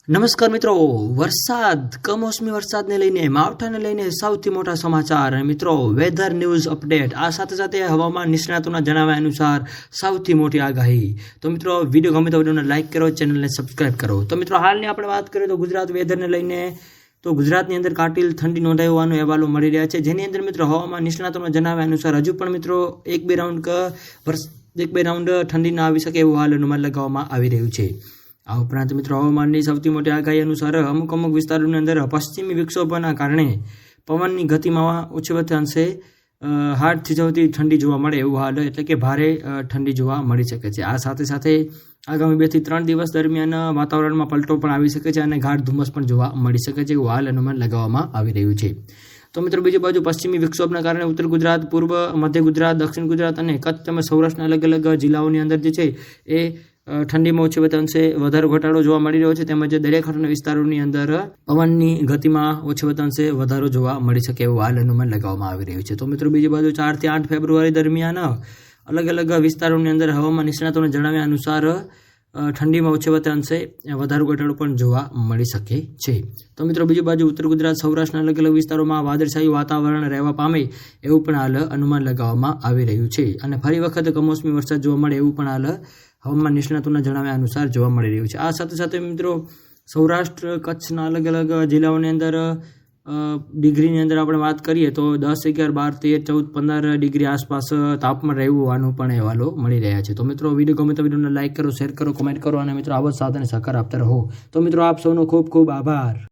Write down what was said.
નમસ્કાર મિત્રો, વરસાદ કમોસમી વરસાદને લઈને માવઠાને લઈને સૌથી મોટા સમાચાર અને મિત્રો વેધર ન્યૂઝ અપડેટ આ સાથે સાથે હવામાન નિષ્ણાતોના જણાવ્યા અનુસાર સૌથી મોટી આગાહી. તો મિત્રો વિડીયો ગમે તો વિડીયોને લાઇક કરો, ચેનલને સબસ્ક્રાઇબ કરો. તો મિત્રો હાલની આપણે વાત કરીએ તો ગુજરાત વેધરને લઈને તો ગુજરાતની અંદર કાતિલ ઠંડી નોંધાઈ હોવાનો અહેવાલો મળી રહ્યા છે, જેની અંદર મિત્રો હવામાન નિષ્ણાતોના જણાવ્યા અનુસાર હજુ પણ મિત્રો એક બે રાઉન્ડ ઠંડી ના આવી શકે એવું હાલ અનુમાન લગાવવામાં આવી રહ્યું છે. આ ઉપરાંત મિત્રો હવામાનની સૌથી મોટી આગાહી અનુસાર અમુક વિસ્તારોની અંદર પશ્ચિમી વિક્ષોભના કારણે પવનની ગતિમાં ઓછા અંશે હાડ થીજવતી ઠંડી જોવા મળે એવું હાલ, એટલે કે ભારે ઠંડી જોવા મળી શકે છે. આ સાથે સાથે આગામી 2 થી 3 દિવસ દરમિયાન વાતાવરણમાં પલટો પણ આવી શકે છે અને ગાઢ ધુમ્મસ પણ જોવા મળી શકે છે એવું હાલ અનુમાન લગાવવામાં આવી રહ્યું છે. તો મિત્રો બીજી બાજુ પશ્ચિમી વિક્ષોભના કારણે ઉત્તર ગુજરાત, પૂર્વ મધ્ય ગુજરાત, દક્ષિણ ગુજરાત અને કચ્છ તેમજ સૌરાષ્ટ્રના અલગ અલગ જિલ્લાઓની અંદર જે છે એ ઠંડીમાં ઓછા અંશે વધારો ઘટાડો જોવા મળી રહ્યો છે, તેમજ દરિયાકાંઠાના વિસ્તારોની અંદર પવનની ગતિમાં ઓછા અંશે વધારો જોવા મળી શકે એવું હાલ અનુમાન લગાવવામાં આવી રહ્યું છે. તો મિત્રો બીજી બાજુ 4 થી 8 ફેબ્રુઆરી દરમિયાન અલગ અલગ વિસ્તારોની અંદર હવામાન નિષ્ણાતોના જણાવ્યા અનુસાર ઠંડીમાં ઓછા અંશે વધારો ઘટાડો પણ જોવા મળી શકે છે. તો મિત્રો બીજી બાજુ ઉત્તર ગુજરાત, સૌરાષ્ટ્રના અલગ અલગ વિસ્તારોમાં વાદળછાયું વાતાવરણ રહેવા પામે એવું પણ હાલ અનુમાન લગાવવામાં આવી રહ્યું છે અને ફરી વખત કમોસમી વરસાદ જોવા મળે એવું પણ હાલ હવામાન નિષ્ણાતોના જણાવ્યા અનુસાર જોવા મળી રહ્યું છે. આ સાથે સાથે મિત્રો સૌરાષ્ટ્ર, કચ્છના અલગ અલગ જિલ્લાઓની અંદર ડિગ્રીની અંદર આપણે વાત કરીએ તો 10, 11, 12, 13, 14, 15 ડિગ્રી આસપાસ તાપમાન રહેવું હોવાનું પણ અહેવાલો મળી રહ્યા છે. તો મિત્રો વિડીયો ગમે તો વિડીયોને લાઇક કરો, શેર કરો, કોમેન્ટ કરો અને મિત્રો આવો જ સાથ અને સહકાર આપતા રહો. તો મિત્રો આપ સૌનો ખૂબ ખૂબ આભાર.